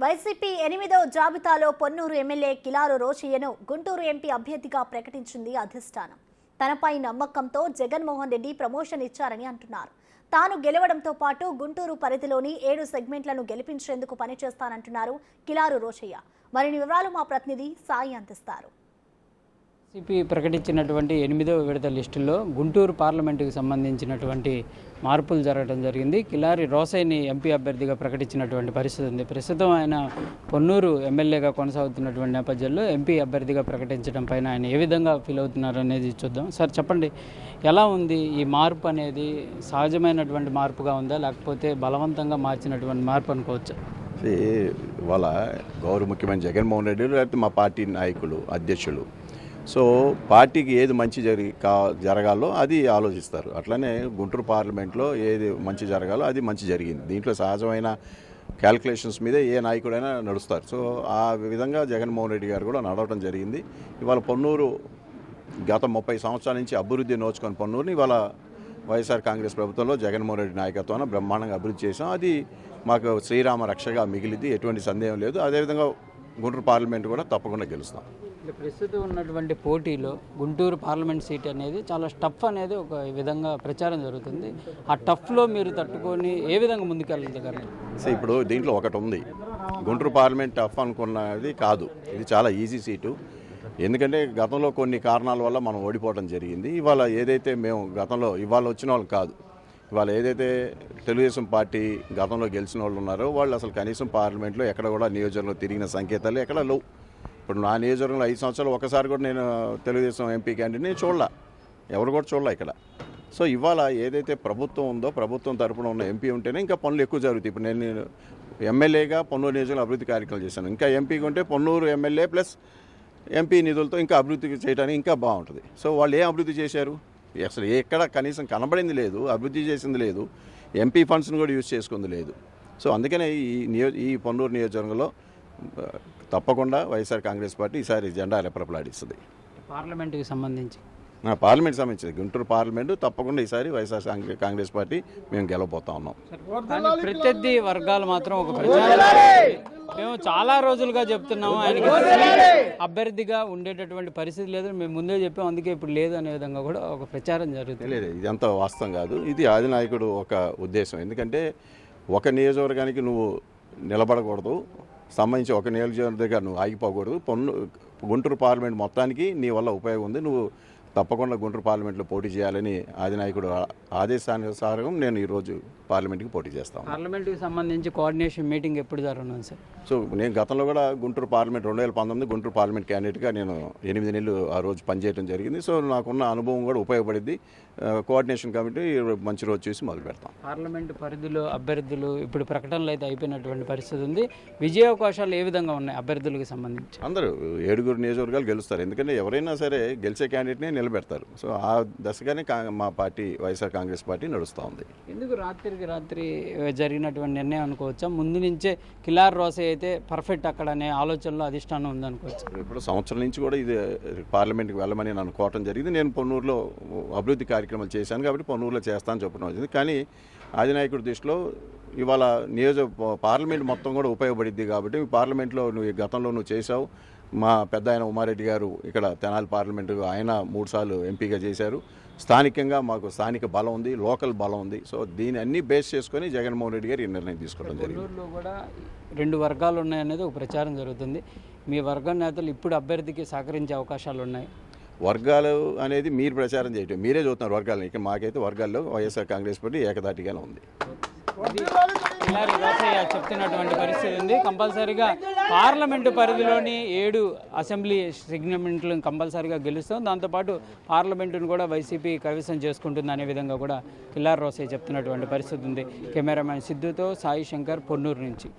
YCP 8వ జాబితాలో Ponnuru MLA Kilaru రోషయ్యను Guntur MP అభ్యర్థిగా ప్రకటించింది అధిష్టానం. తనపై నమ్మకంతో జగన్మోహన్ రెడ్డి ప్రమోషన్ ఇచ్చారని అంటున్నారు. తాను గెలవడంతో పాటు గుంటూరు పరిధిలోని 7 సెగ్మెంట్లను గెలిపించేందుకు పనిచేస్తానంటున్నారు కిలారు రోషయ్య. మరిన్ని వివరాలు మా ప్రతినిధి సాయి అందిస్తారు. వైసీపీ ప్రకటించినటువంటి 8వ విడత లిస్టులో గుంటూరు పార్లమెంటుకు సంబంధించినటువంటి మార్పులు జరగడం జరిగింది. కిలారి రోసయ్యని ఎంపీ అభ్యర్థిగా ప్రకటించినటువంటి పరిస్థితి ఉంది. ప్రస్తుతం ఆయన పొన్నూరు ఎమ్మెల్యేగా కొనసాగుతున్నటువంటి నేపథ్యంలో ఎంపీ అభ్యర్థిగా ప్రకటించడం పైన ఆయన ఏ విధంగా ఫీల్ అవుతున్నారు అనేది చూద్దాం. సార్ చెప్పండి, ఎలా ఉంది ఈ మార్పు అనేది? సహజమైనటువంటి మార్పుగా ఉందా, లేకపోతే బలవంతంగా మార్చినటువంటి మార్పు అనుకోవచ్చా? వాళ్ళ గౌరవ ముఖ్యమంత్రి జగన్మోహన్ రెడ్డి లేకపోతే మా పార్టీ నాయకులు అధ్యక్షులు సో పార్టీకి ఏది మంచి జరగాలో అది ఆలోచిస్తారు. అట్లనే గుంటూరు పార్లమెంట్లో ఏది మంచి జరగాలో అది మంచి జరిగింది. దీంట్లో సహజమైన క్యాల్కులేషన్స్ మీదే ఏ నాయకుడైనా నడుస్తారు. సో ఆ విధంగా జగన్మోహన్ రెడ్డి గారు కూడా నడవడం జరిగింది. ఇవాళ పొన్నూరు గత 30 సంవత్సరాల నుంచి అభివృద్ధి నోచుకొని పొన్నూరుని ఇవాళ వైఎస్ఆర్ కాంగ్రెస్ ప్రభుత్వంలో జగన్మోహన్ రెడ్డి నాయకత్వాన బ్రహ్మాండంగా అభివృద్ధి చేసాం. అది మాకు శ్రీరామ రక్షగా మిగిలింది, ఎటువంటి సందేహం లేదు. అదేవిధంగా గుంటూరు పార్లమెంట్ కూడా తప్పకుండా గెలుస్తాం. ప్రస్తుతం ఉన్నటువంటి పోటీలో గుంటూరు పార్లమెంట్ సీట్ అనేది చాలా టఫ్ అనేది ఒక విధంగా ప్రచారం జరుగుతుంది. ఆ టఫ్లో మీరు తట్టుకొని ఏ విధంగా ముందుకెళ్ళగలరు? సో ఇప్పుడు దీంట్లో ఒకటి ఉంది, గుంటూరు పార్లమెంట్ టఫ్ అనుకున్నది కాదు, ఇది చాలా ఈజీ సీటు. ఎందుకంటే గతంలో కొన్ని కారణాల వల్ల మనం ఓడిపోవడం జరిగింది. ఇవాళ ఏదైతే మేము గతంలో ఇవాళ వచ్చిన వాళ్ళు కాదు, ఇవాళ ఏదైతే తెలుగుదేశం పార్టీ గతంలో గెలిచిన వాళ్ళు ఉన్నారో వాళ్ళు అసలు కనీసం పార్లమెంట్లో ఎక్కడ కూడా నియోజకవర్గంలో తిరిగిన సంకేతాలు ఎక్కడ లేవు. ఇప్పుడు నా నియోజకవర్గంలో 5 సంవత్సరాలు ఒకసారి కూడా నేను తెలుగుదేశం ఎంపీ క్యాండిడేట్ని చూడలే, ఎవరు కూడా చూడలే ఇక్కడ. సో ఇవాళ ఏదైతే ప్రభుత్వం ఉందో ప్రభుత్వం తరపున ఉన్న ఎంపీ ఉంటేనే ఇంకా పనులు ఎక్కువ జరుగుతాయి. ఇప్పుడు నేను ఎమ్మెల్యేగా పొన్నూరు నియోజకవర్గంలో అభివృద్ధి కార్యక్రమాలు చేశాను. ఇంకా ఎంపీగా ఉంటే పొన్నూరు ఎమ్మెల్యే ప్లస్ ఎంపీ నిధులతో ఇంకా అభివృద్ధి చేయడానికి ఇంకా బాగుంటుంది. సో వాళ్ళు ఏం అభివృద్ధి చేశారు? అసలు ఎక్కడ కనీసం కనబడింది లేదు, అభివృద్ధి చేసింది లేదు, ఎంపీ ఫండ్స్ని కూడా యూజ్ చేసుకుంది లేదు. సో అందుకనే ఈ పొన్నూరు నియోజకవర్గంలో తప్పకుండా వైఎస్ఆర్ కాంగ్రెస్ పార్టీ ఈసారి జెండా రెపరెపలాడిస్తుంది. పార్లమెంటుకి సంబంధించి పార్లమెంట్ సంబంధించింది గుంటూరు పార్లమెంటు తప్పకుండా ఈసారి వైఎస్ఆర్ కాంగ్రెస్ పార్టీ మేము గెలవబోతా ఉన్నాం. ప్రత్యర్థి వర్గాలు మాత్రం ఒక ప్రచారం, మేము చాలా రోజులుగా చెప్తున్నాము ఆయనకి అభ్యర్థిగా ఉండేటటువంటి పరిస్థితి లేదు, మేము ముందే చెప్పాము, అందుకే ఇప్పుడు లేదు అనే విధంగా కూడా ఒక ప్రచారం జరుగుతుంది. లేదు, ఇదంతా వాస్తవం కాదు. ఇది అధినాయకుడు ఒక ఉద్దేశం. ఎందుకంటే ఒక నియోజకవర్గానికి నువ్వు నిలబడకూడదు, సంబంధించి ఒక నియోజకవర్గం దగ్గర నువ్వు ఆగిపోకూడదు. గుంటూరు పార్లమెంట్ మొత్తానికి నీ వల్ల ఉపయోగం ఉంది, నువ్వు తప్పకుండా గుంటూరు పార్లమెంట్లో పోటీ చేయాలని ఆదినాయకుడు ఆదేశానుసారం నేను ఈరోజు పార్లమెంట్కి పోటీ చేస్తాను. పార్లమెంట్కి సంబంధించి కోఆర్డినేషన్ మీటింగ్ ఎప్పుడు జరగనుంది సార్? సో నేను గతంలో కూడా గుంటూరు పార్లమెంట్ 2019 గుంటూరు పార్లమెంట్ క్యాండిడేట్గా నేను 8 నెలలు ఆ రోజు పనిచేయడం జరిగింది. సో నాకున్న అనుభవం కూడా ఉపయోగపడింది. కోఆర్డినేషన్ కమిటీ మంచి రోజు చూసి మొదలు పెడతాం. పార్లమెంటు పరిధిలో అభ్యర్థులు ఇప్పుడు ప్రకటనలు అయితే అయిపోయినటువంటి పరిస్థితి ఉంది. విజయావకాశాలు ఏ విధంగా ఉన్నాయి అభ్యర్థులకు సంబంధించి? అందరూ 7 నియోజకవర్గాలు గెలుస్తారు. ఎందుకంటే ఎవరైనా సరే గెలిచే క్యాండిడేట్నే నిలబెడతారు. సో ఆ దశగానే మా పార్టీ వైఎస్ఆర్ కాంగ్రెస్ పార్టీ నడుస్తూ ఉంది. ఎందుకు రాత్రికి రాత్రి జరిగినటువంటి నిర్ణయం అనుకోవచ్చా? ముందు నుంచే కిలార్ రోసయ్య అయితే పర్ఫెక్ట్ అక్కడ అనే ఆలోచనలో అధిష్టానం ఉందనుకోవచ్చు. ఇప్పుడు సంవత్సరం నుంచి కూడా ఇది పార్లమెంట్కి వెళ్ళమని నన్ను కోరటం జరిగింది. నేను పొన్నూరులో అభివృద్ధి కార్యక్రమాలు చేశాను కాబట్టి పొన్నూరులో చేస్తానని చెప్పడం జరిగింది. కానీ అధినాయకుడి దృష్టిలో ఇవాళ పార్లమెంట్ మొత్తం కూడా ఉపయోగపడిద్ది కాబట్టి పార్లమెంట్లో నువ్వు గతంలో నువ్వు చేశావు. మా పెద్ద ఆయన ఉమారెడ్డి గారు ఇక్కడ తెనాలి పార్లమెంటు ఆయన 3 సార్లు ఎంపీగా చేశారు. స్థానికంగా మాకు స్థానిక బలం ఉంది, లోకల్ బలం ఉంది. సో దీన్ని అన్నీ బేస్ చేసుకొని జగన్మోహన్ రెడ్డి గారు ఈ నిర్ణయం తీసుకోవడం జరిగింది. ఊళ్ళో కూడా 2 వర్గాలు ఉన్నాయనేది ఒక ప్రచారం జరుగుతుంది. మీ వర్గం నేతలు ఇప్పుడు అభ్యర్థికి సహకరించే అవకాశాలు ఉన్నాయి? వర్గాలు అనేది మీరు ప్రచారం చేయటం, మీరే చూస్తున్నారు వర్గాలను. ఇక మాకైతే వర్గాల్లో వైఎస్ఆర్ కాంగ్రెస్ పార్టీ ఏకదాటిగానే ఉంది. కిలారి రోసయ్య చెప్తున్నటువంటి పరిస్థితి ఉంది. కంపల్సరీగా పార్లమెంటు పరిధిలోని 7 అసెంబ్లీ సెగ్మెంట్లను కంపల్సరీగా గెలుస్తాం, దాంతోపాటు పార్లమెంటును కూడా వైసీపీ కైవసం చేసుకుంటుంది అనే విధంగా కూడా కిలారి రోసయ్య చెప్తున్నటువంటి పరిస్థితి ఉంది. కెమెరామ్యాన్ సిద్ధుతో సాయి శంకర్, పొన్నూరు నుంచి.